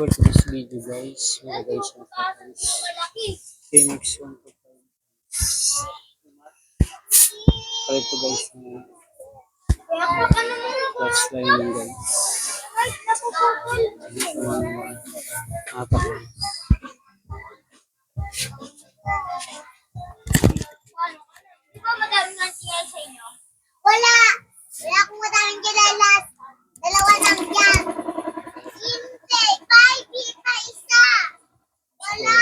for this video guys. Mga guys na guys. Okay, next one po tayo. Palit po guys na clutch lining guys. Apat. Wala! Wala akong madaming kilala. Dalawa lang yan. Hindi! 5 pa isa! Wala!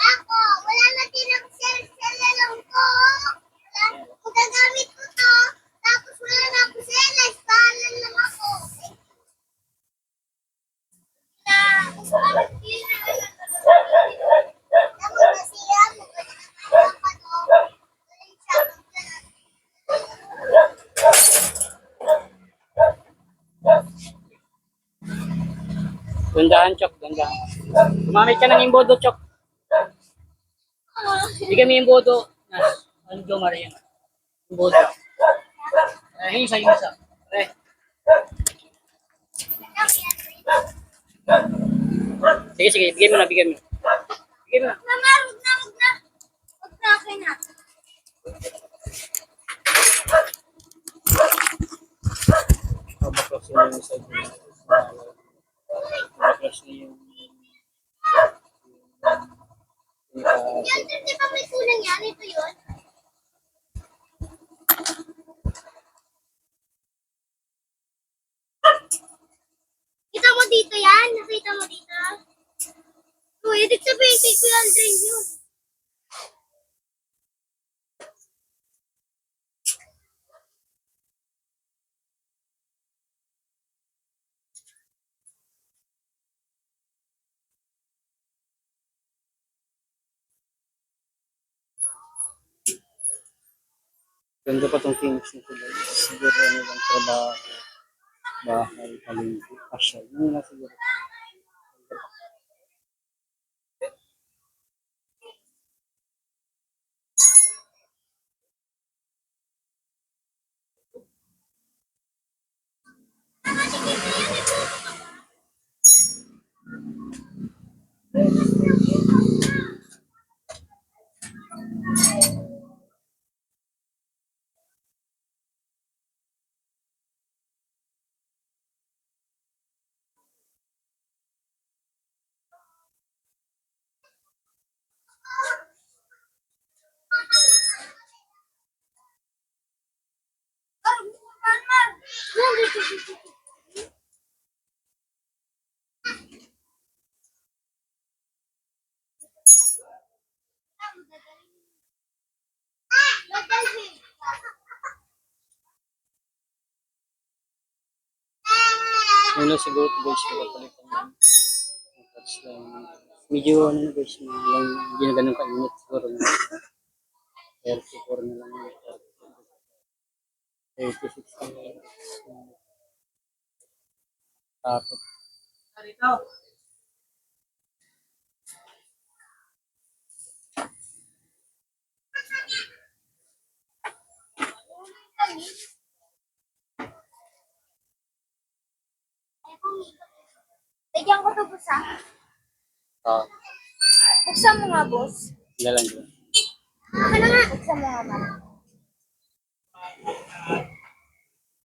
Ako! Wala na din ang sel-sel ko. Kung gagamit ko to, tapos wala na ako selas. Bahalan lang ako. Gandahan, Chok. Gandahan. Gumamit ka ng imbodo, Chok. Bigyan mo yung imbodo. Ano daw, Maria? Imbodo. Yung isa, yung isa. Sige, sige. Bigyan mo na, bigyan mo. Bigyan mo na. Mama, huwag na. Huwag na, okay na. Babaklas na yung side mo. Babaklas na yung... Yan, di ba may kulang yan? Ito yun? Kita mo dito yan? Nakita mo dito? Uy, ibig sabihin kay Kuya Aldrin yun. Ganda pa tong finish nito guys. Siguro ano lang trabaho. Bahay, palengke, asya. Yun na siguro. Yun na siguro guys. Napapalitan yan. Touch lang. Medyo ano na guys. Hindi na ganun ka-init siguro. 34 na lang yun. 36 na lang. Tapos. Lagyan ko ito, boss, ha? Buksan mo nga, boss. Wala lang yun. Ano nga? Buksan mo nga, ma'am.